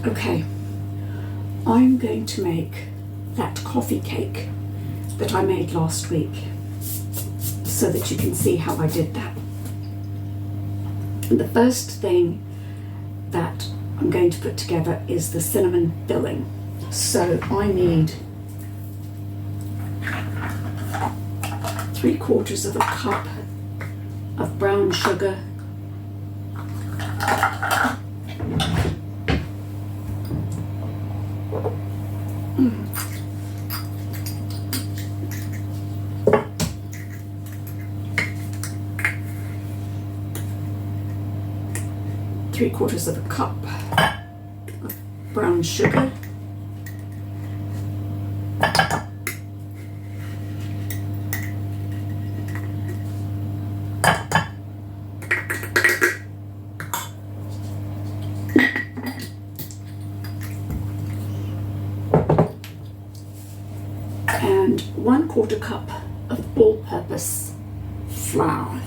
Okay, I'm going to make that coffee cake that I made last week so that you can see how I did that. And the first thing that I'm going to put together is the cinnamon filling. So I need 3/4 of a cup of brown sugar, three-quarters of a cup of brown sugar, and 1/4 cup of all-purpose flour.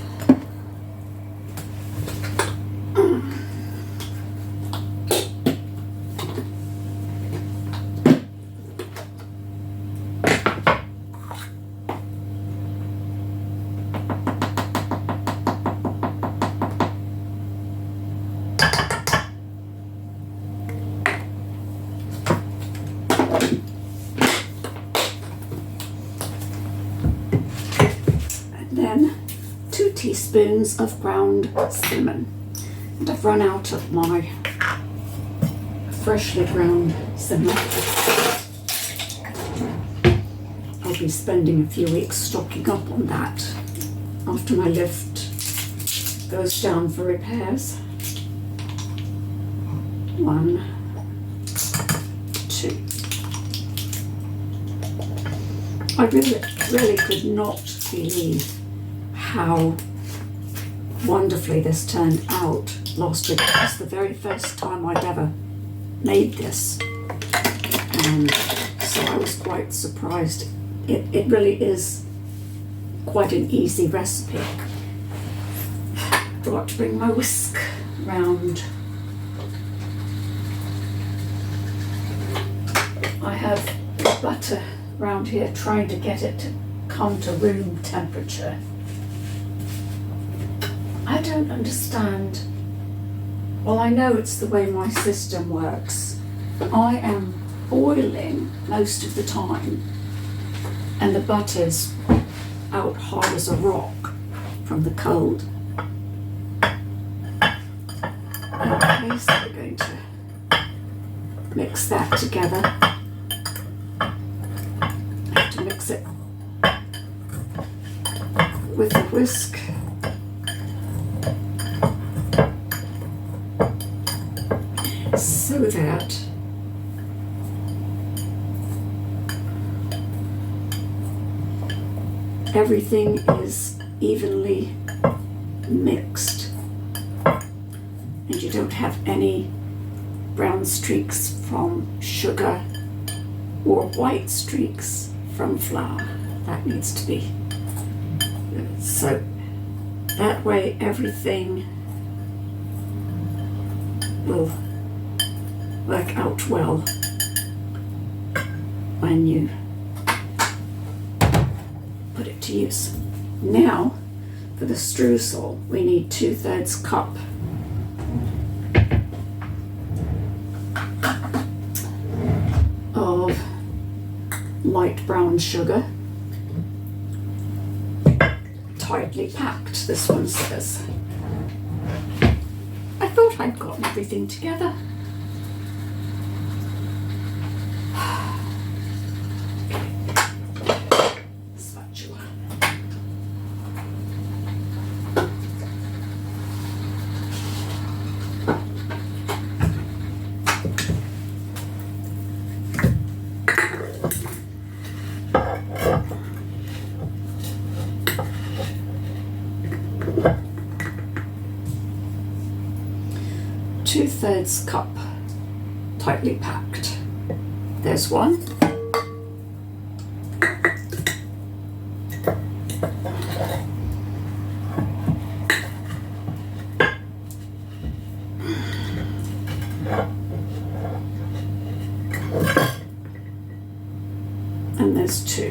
Then 2 teaspoons of ground cinnamon. And I've run out of my freshly ground cinnamon. I'll be spending a few weeks stocking up on that after my lift goes down for repairs. 1, 2. I really could not believe how wonderfully this turned out last week. It was the very first time I'd ever made this, and so I was quite surprised. It really is quite an easy recipe. Forgot to bring my whisk round. I have butter round here trying to get it to come to room temperature. I don't understand. Well, I know it's the way my system works. I am boiling most of the time, and the butter's out hard as a rock from the cold. Okay, so we're going to mix that together. I have to mix it with the whisk. So that everything is evenly mixed and you don't have any brown streaks from sugar or white streaks from flour. That needs to be so that way everything will work out well when you put it to use. Now for the streusel, we need 2/3 cup of light brown sugar, tightly packed, this one says. I thought I'd gotten everything together. Spatula. Two-thirds cup, tightly packed. There's one. just 2.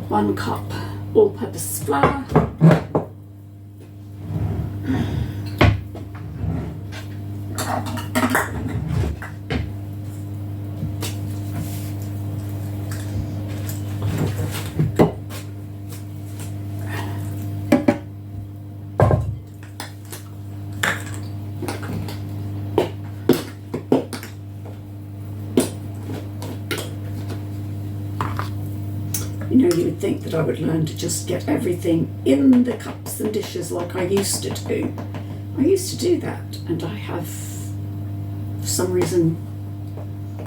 One cup all-purpose flour. You know, you would think that I would learn to just get everything in the cups and dishes like I used to do. I used to do that, and I have, for some reason,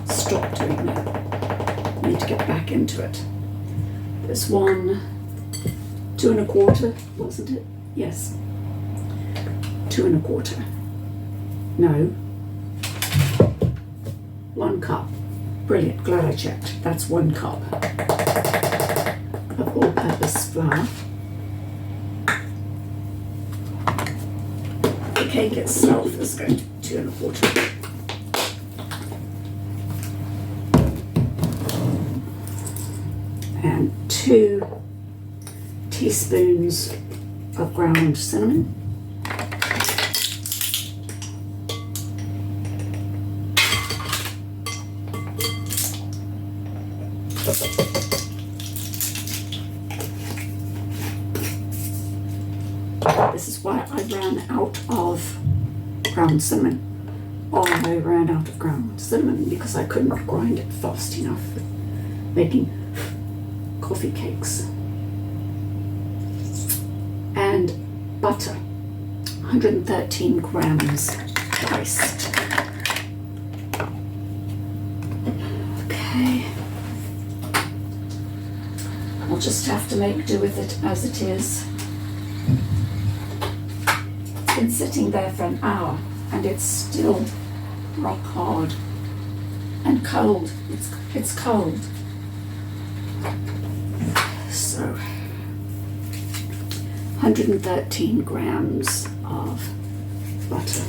stopped doing that. I need to get back into it. There's 1, 2 1/4, wasn't it? Yes. 2 1/4. No. 1 cup. Brilliant, glad I checked. That's 1 cup of all-purpose flour. The cake itself is going to be 2 1/4. And 2 teaspoons of ground cinnamon. This is why I ran out of ground cinnamon. I ran out of ground cinnamon because I couldn't grind it fast enough for making coffee cakes. And butter, 113 grams diced. Okay. I'll just have to make do with it as it is. It's been sitting there for an hour and it's still rock hard and cold. It's cold. So 113 grams of butter.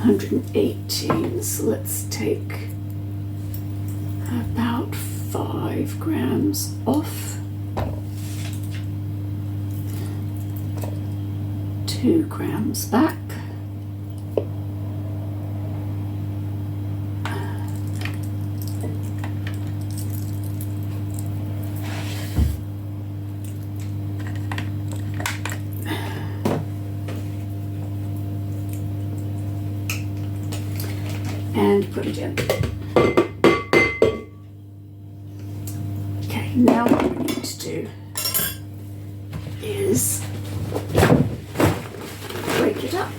$118, so let's take about 5 grams off. 2 grams back. And put it in. Okay, now what we need to do is break it up.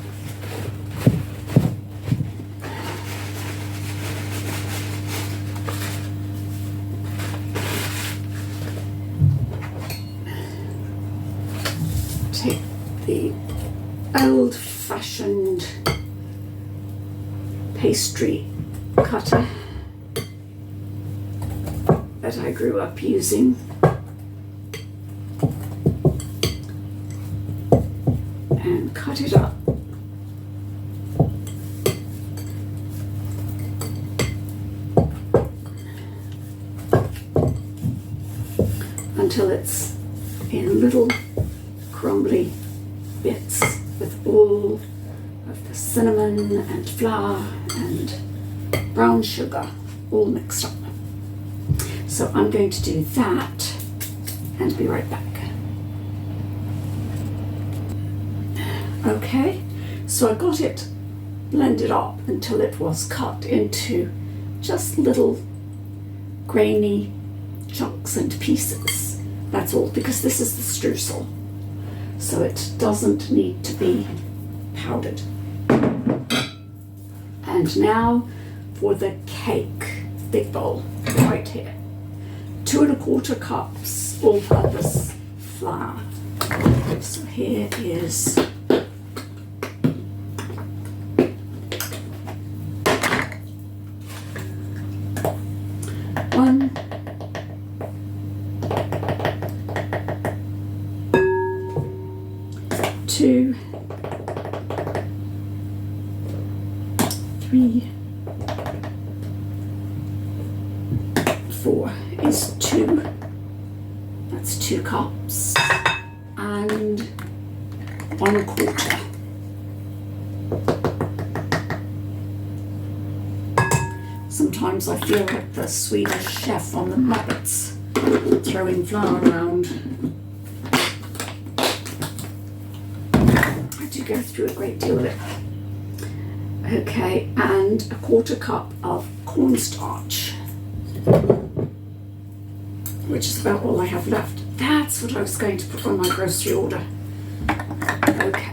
Take the old-fashioned pastry cutter that I grew up using and cut it up. until it's in little crumbly bits with all of the cinnamon and flour and brown sugar all mixed up. So I'm going to do that and be right back. Okay, so I got it blended up until it was cut into just little grainy chunks and pieces. That's all, because this is the streusel, so it doesn't need to be powdered. And now for the cake, big bowl right here. 2 1/4 cups all-purpose flour. So here is 1, 2, 3, 4 is 2. That's 2 cups and 1/4. Sometimes I feel like the Swedish chef on the Muppets, throwing flour around. I do go through a great deal of it. Okay, and 1/4 cup of cornstarch, which is about all I have left. That's what I was going to put on my grocery order. Okay.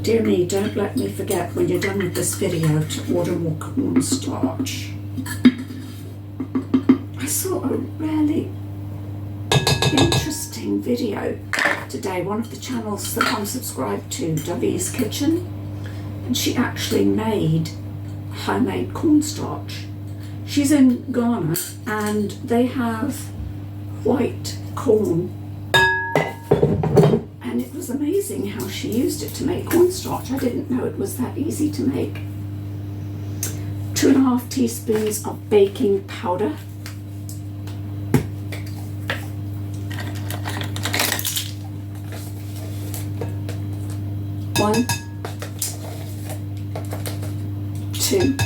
Dear me, don't let me forget when you're done with this video to order more cornstarch. I saw a really interesting video today, one of the channels that I'm subscribed to, Davi's Kitchen, and she actually made homemade cornstarch. She's in Ghana and they have white corn, and it was amazing how she used it to make cornstarch. I didn't know it was that easy to make. 2 1/2 teaspoons of baking powder, 1, 2,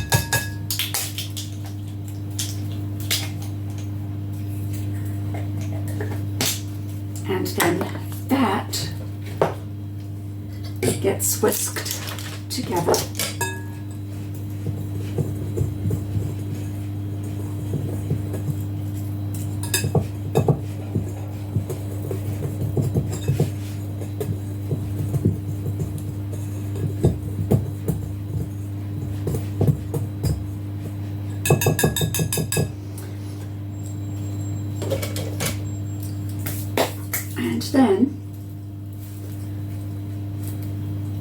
and then that gets whisked together. And then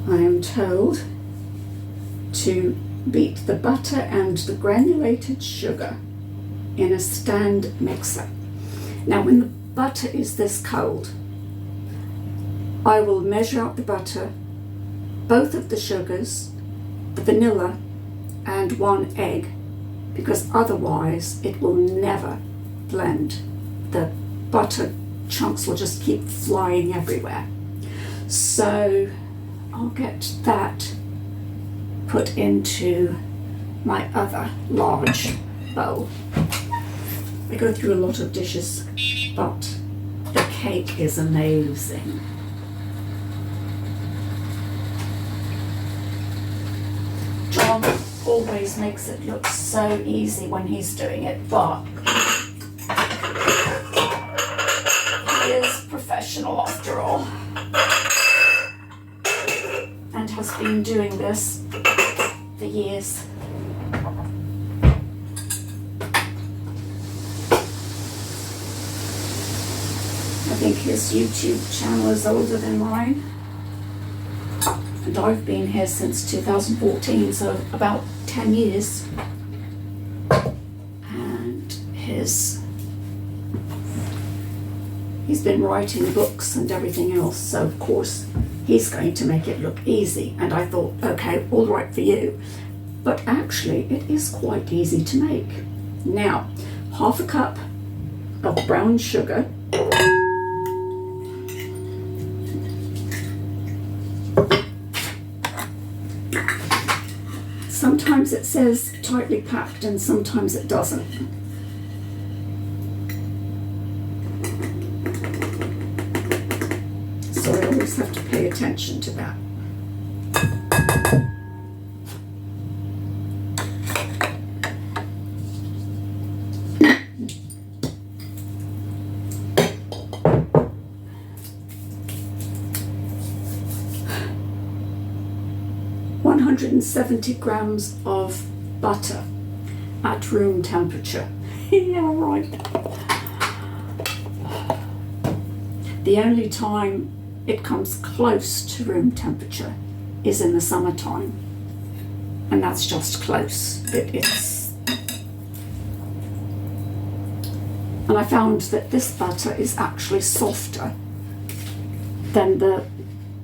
I am told to beat the butter and the granulated sugar in a stand mixer. Now when the butter is this cold, I will measure out the butter, both of the sugars, the vanilla and 1 egg, because otherwise it will never blend. The butter chunks will just keep flying everywhere. So I'll get that put into my other large bowl. I go through a lot of dishes, but the cake is amazing. John always makes it look so easy when he's doing it, but he is professional after all, and has been doing this for years. I think his YouTube channel is older than mine, and I've been here since 2014, so about 10 years. And he's been writing books and everything else, so of course he's going to make it look easy. And I thought, okay, all right for you. But actually it is quite easy to make. Now, 1/2 cup of brown sugar. Sometimes it says tightly packed and sometimes it doesn't. So I always have to pay attention to that. And 70 grams of butter at room temperature. Yeah, right. The only time it comes close to room temperature is in the summertime, and that's just close. And I found that this butter is actually softer than the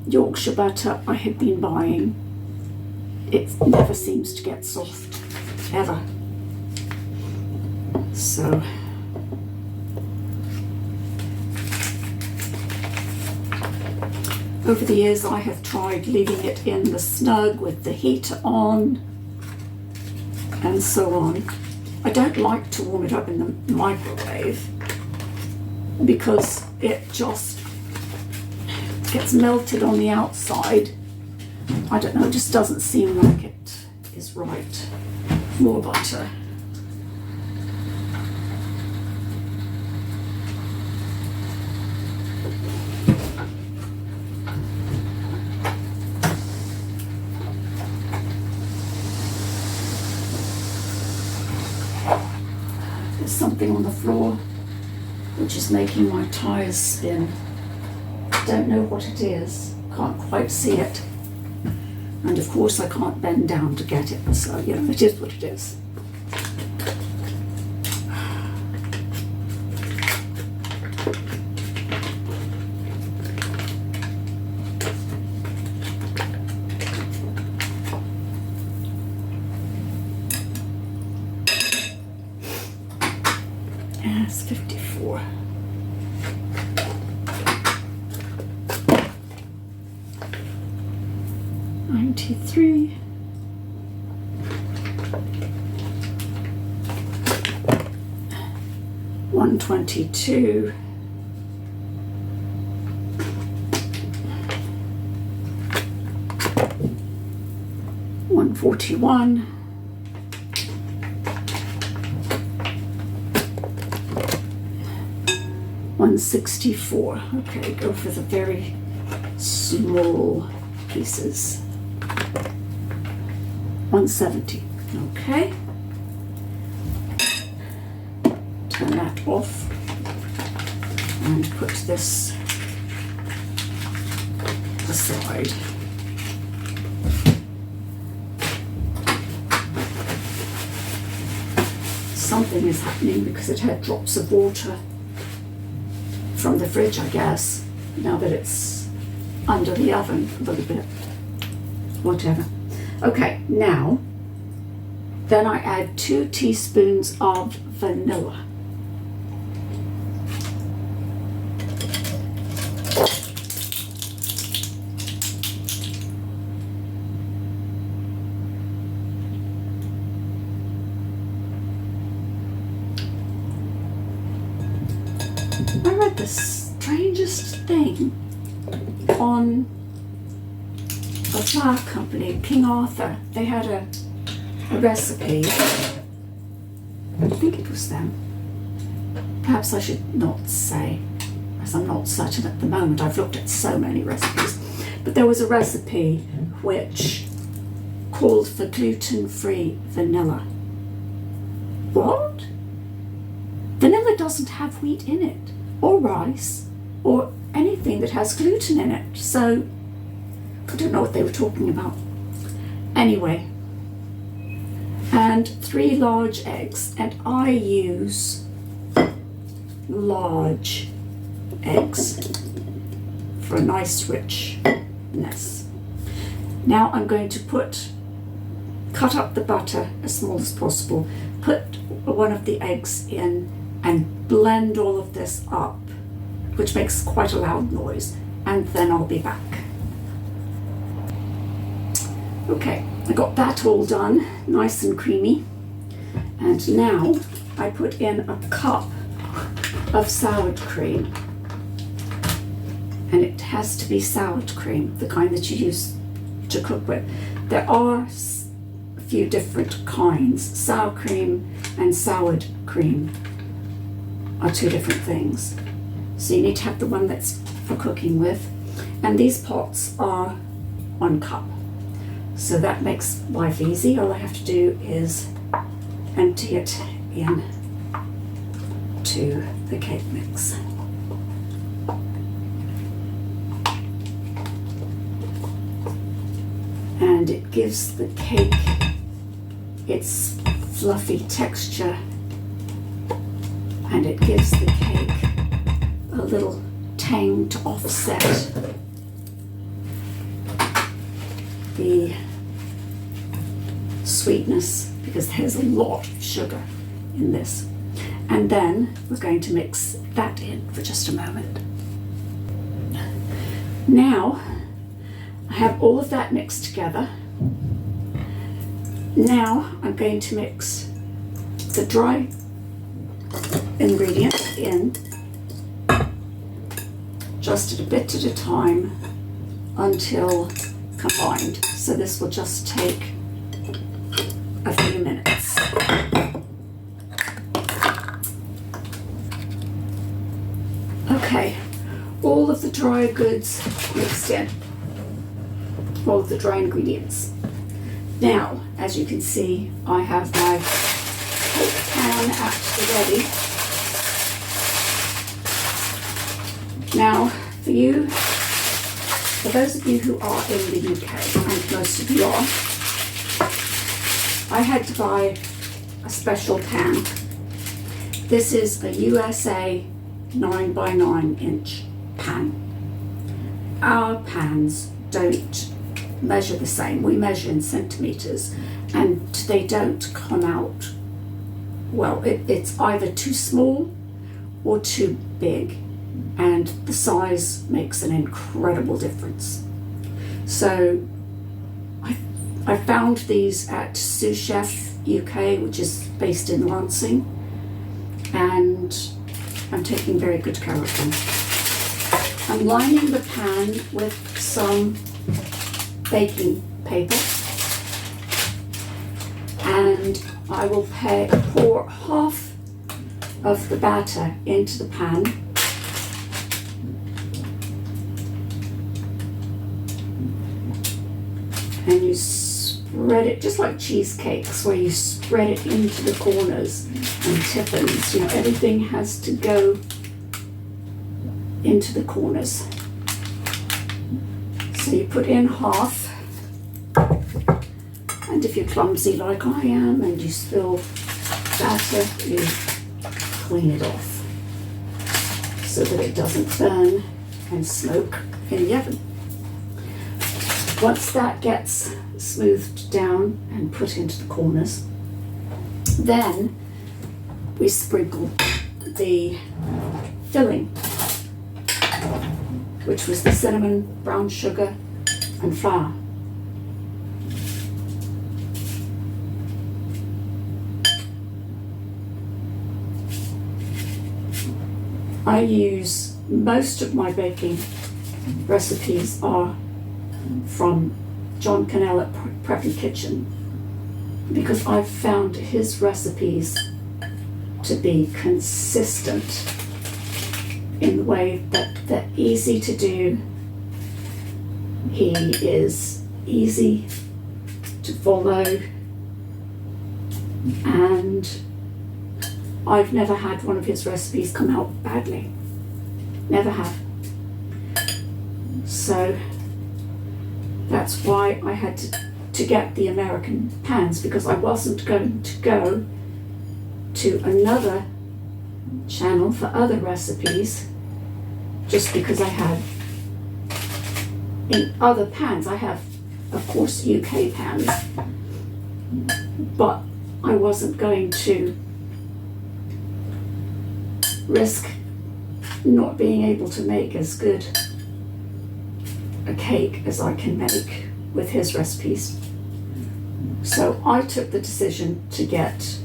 Yorkshire butter I had been buying. It never seems to get soft, ever. So, over the years I have tried leaving it in the snug with the heater on and so on. I don't like to warm it up in the microwave because it just gets melted on the outside. I don't know, it just doesn't seem like it is right. More butter. There's something on the floor which is making my tires spin. Don't know what it is, can't quite see it. And of course I can't bend down to get it, so you know, it is what it is. Yeah, it's 54. $93. $122. $141. $164. Okay, go for the very small pieces. $170. Okay. Turn that off and put this aside. Something is happening because it had drops of water from the fridge, I guess, now that it's under the oven a little bit. Whatever. Okay, now, then I add 2 teaspoons of vanilla. I read the strangest thing on a flour company, King Arthur. They had a recipe. I think it was them. Perhaps I should not say, as I'm not certain at the moment. I've looked at so many recipes. But there was a recipe which called for gluten-free vanilla. What? Vanilla doesn't have wheat in it, or rice, or anything that has gluten in it. So I don't know what they were talking about. Anyway, and 3 large eggs, and I use large eggs for a nice richness. Now I'm going to cut up the butter as small as possible, put one of the eggs in and blend all of this up, which makes quite a loud noise, and then I'll be back. Okay, I got that all done, nice and creamy, and now I put in a cup of sour cream, and it has to be sour cream, the kind that you use to cook with. There are a few different kinds. Sour cream and soured cream are two different things. So you need to have the one that's for cooking with. And these pots are 1 cup. So that makes life easy. All I have to do is empty it in to the cake mix. And it gives the cake its fluffy texture, and it gives the cake a little tang to offset the sweetness, because there's a lot of sugar in this. And then we're going to mix that in for just a moment. Now I have all of that mixed together. Now I'm going to mix the dry ingredients in, just a bit at a time until combined. So this will just take a few minutes. Okay, all of the dry goods mixed in, all of the dry ingredients. Now, as you can see, I have my cake pan at the ready. Now, for those of you who are in the UK, and most of you are, I had to buy a special pan. This is a USA 9 by 9 inch pan. Our pans don't measure the same. We measure in centimeters, and they don't come out well. It's either too small or too big, and the size makes an incredible difference. So I found these at Sous Chef UK, which is based in Lansing, and I'm taking very good care of them. I'm lining the pan with some baking paper, and I will pour half of the batter into the pan, and you spread it just like cheesecakes, where you spread it into the corners and tippins. You know, everything has to go into the corners. So you put in half, and if you're clumsy like I am and you spill batter, you clean it off so that it doesn't burn and smoke in the oven. Once that gets smoothed down and put into the corners, then we sprinkle the filling, which was the cinnamon, brown sugar, and flour. I use, most of my baking recipes are from John Cannell at Preppykitchen, because I've found his recipes to be consistent in the way that they're easy to do. He is easy to follow, and I've never had one of his recipes come out badly. Never have. So that's why I had to get the American pans, because I wasn't going to go to another channel for other recipes just because I had in other pans. I have, of course, UK pans, but I wasn't going to risk not being able to make as good a cake as I can make with his recipes. So I took the decision to get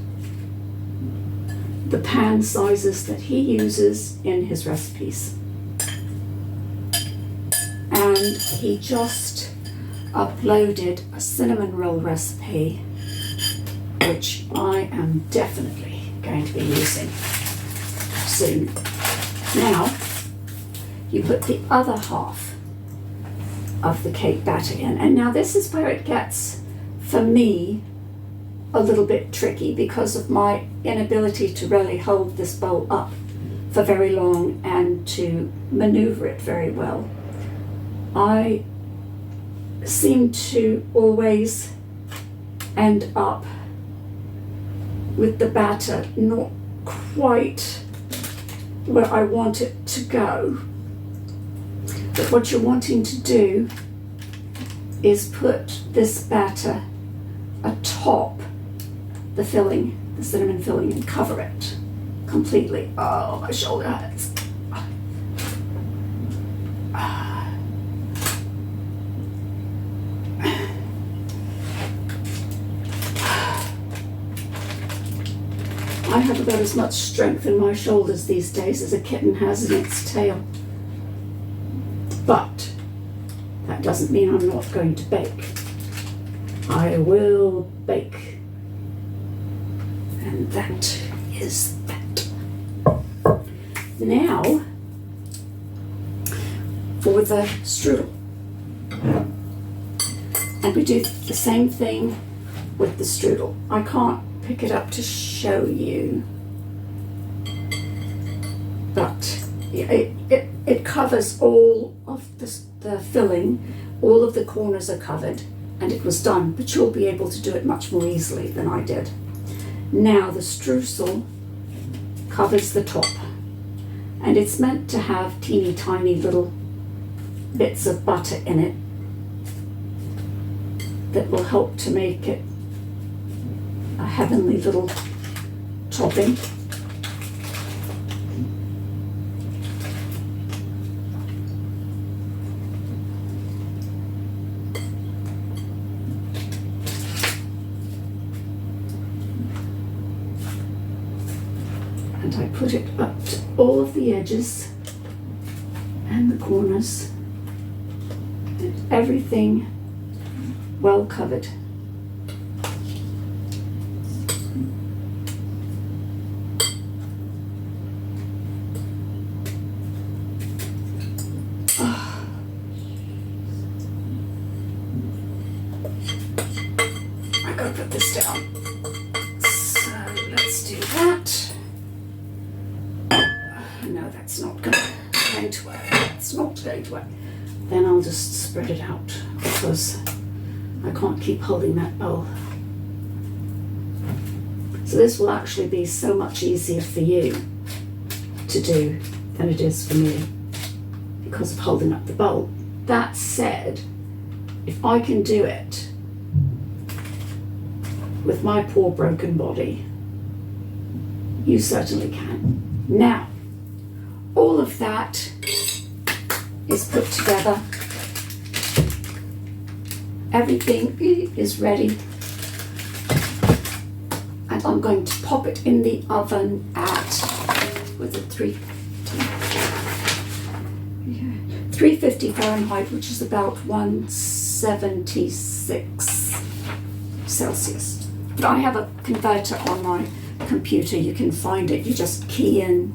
the pan sizes that he uses in his recipes. And he just uploaded a cinnamon roll recipe, which I am definitely going to be using soon. Now, you put the other half of the cake batter in, and now this is where it gets, for me, a little bit tricky because of my inability to really hold this bowl up for very long and to maneuver it very well. I seem to always end up with the batter not quite where I want it to go. But what you're wanting to do is put this batter atop the filling, the cinnamon filling, and cover it completely. Oh, my shoulder hurts. I have about as much strength in my shoulders these days as a kitten has in its tail. But that doesn't mean I'm not going to bake. I will bake. And that is that. Now, for the strudel. And we do the same thing with the strudel. I can't pick it up to show you, but it covers all of the filling, all of the corners are covered, and it was done, but you'll be able to do it much more easily than I did. Now the streusel covers the top, and it's meant to have teeny tiny little bits of butter in it that will help to make it a heavenly little topping. And I put it up to all of the edges and the corners, and everything well covered. I gotta put this down. So let's do that. No, that's not going to work. It's not going to work. Then I'll just spread it out because I can't keep holding that bowl. So this will actually be so much easier for you to do than it is for me because of holding up the bowl. That said, if I can do it with my poor broken body, you certainly can. Now, all of that is put together. Everything is ready. And I'm going to pop it in the oven at, with a 350 Fahrenheit, which is about 176 Celsius. But I have a converter on my computer. You can find it. You just key in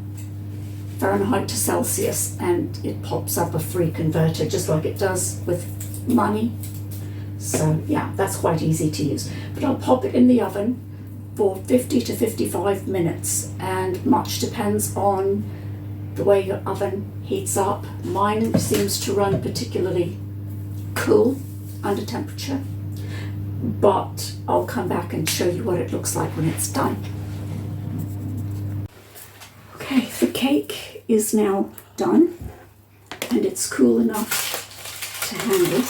Fahrenheit to Celsius and it pops up a free converter, just like it does with money. So yeah, that's quite easy to use. But I'll pop it in the oven for 50 to 55 minutes, and much depends on the way your oven heats up. Mine seems to run particularly cool under temperature, but I'll come back and show you what it looks like when it's done. Okay, the cake is now done and it's cool enough to handle.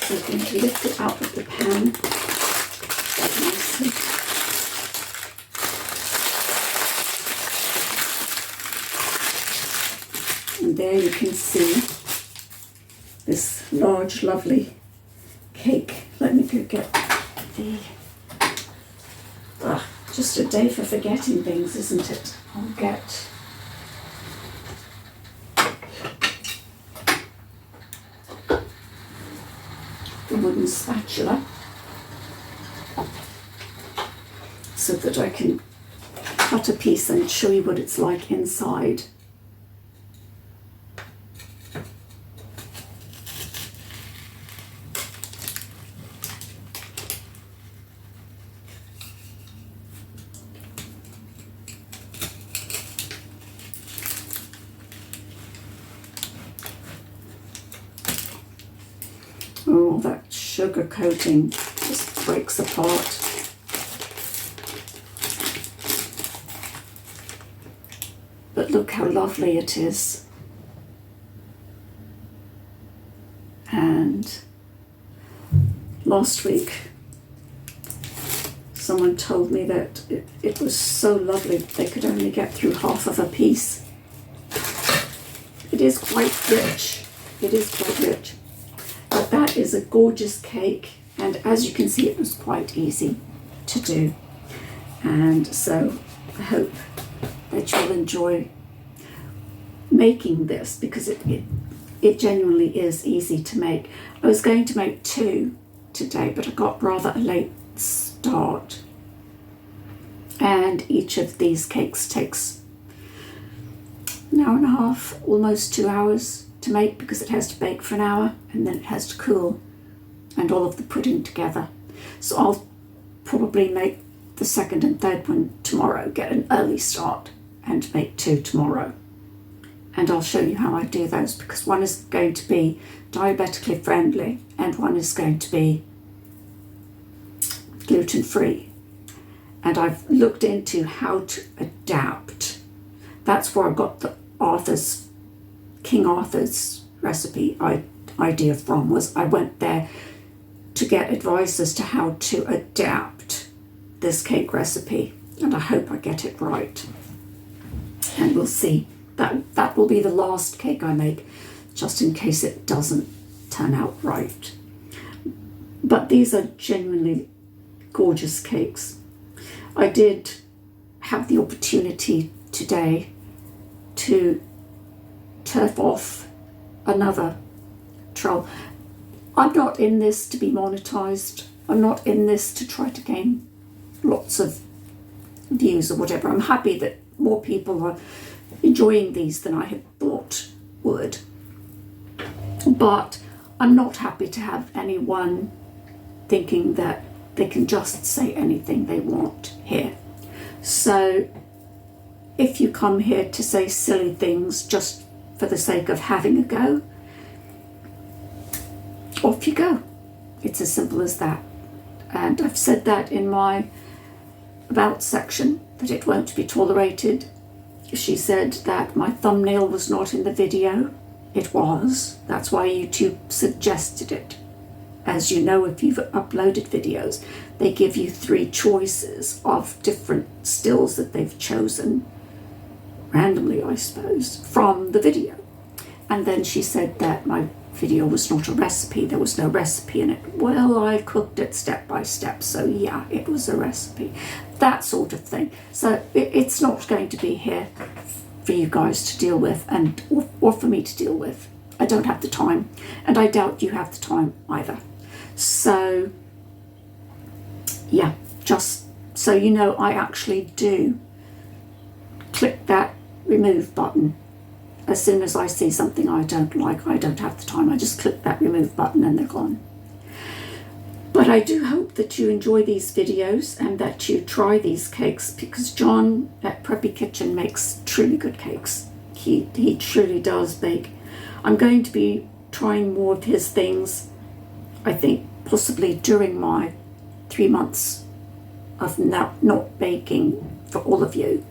So I'm going to lift it out of the pan nicely. there you can see this large, lovely cake. Let me go get the... just a day for forgetting things, isn't it? I'll get... the wooden spatula so that I can cut a piece and show you what it's like inside. Oh, that sugar coating just breaks apart. But look how lovely it is. And last week, someone told me that it was so lovely they could only get through half of a piece. It is quite rich. It is quite rich. But that is a gorgeous cake, and as you can see, it was quite easy to do. And so I hope that you'll enjoy making this, because it genuinely is easy to make. I was going to make 2 today, but I got rather a late start. And each of these cakes takes an hour and a half, almost 2 hours to make, because it has to bake for an hour and then it has to cool, and all of the pudding together. So I'll probably make the second and third one tomorrow, get an early start and make 2 tomorrow. And I'll show you how I do those, because one is going to be diabetically friendly and one is going to be gluten-free. And I've looked into how to adapt. That's where I got the King Arthur's recipe idea from. Was I went there to get advice as to how to adapt this cake recipe, and I hope I get it right. And we'll see. That will be the last cake I make, just in case it doesn't turn out right. But these are genuinely gorgeous cakes. I did have the opportunity today to turf off another troll. I'm not in this to be monetized. I'm not in this to try to gain lots of views or whatever. I'm happy that more people are enjoying these than I had thought would. But I'm not happy to have anyone thinking that they can just say anything they want here. So if you come here to say silly things just for the sake of having a go, off you go. It's as simple as that. And I've said that in my about section, that it won't be tolerated. She said that my thumbnail was not in the video. It was. That's why YouTube suggested it. As you know, if you've uploaded videos, they give you 3 choices of different stills that they've chosen randomly, I suppose, from the video. And then she said that my video was not a recipe. There was no recipe in it. Well, I cooked it step by step, so yeah, it was a recipe. That sort of thing. So it's not going to be here for you guys to deal with, and or for me to deal with. I don't have the time, and I doubt you have the time either. So yeah, just so you know, I actually do click that remove button as soon as I see something I don't like. I don't have the time. I just click that remove button and they're gone. But I do hope that you enjoy these videos and that you try these cakes, because John at Preppy Kitchen makes truly good cakes. He truly does bake. I'm going to be trying more of his things, I think possibly during my 3 months of not baking for all of you,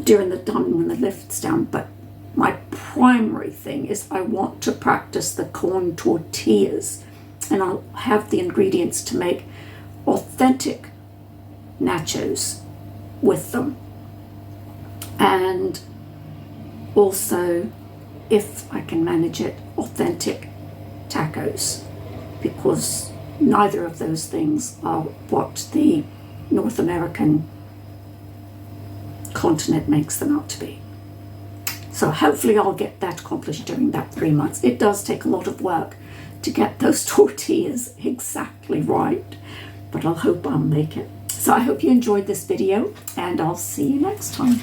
during the time when the lift's down. But my primary thing is I want to practice the corn tortillas, and I'll have the ingredients to make authentic nachos with them. And also if I can manage it, authentic tacos, because neither of those things are what the North American continent makes them out to be. So hopefully I'll get that accomplished during that 3 months. It does take a lot of work to get those tortillas exactly right, but I'll hope I'll make it. So I hope you enjoyed this video, and I'll see you next time.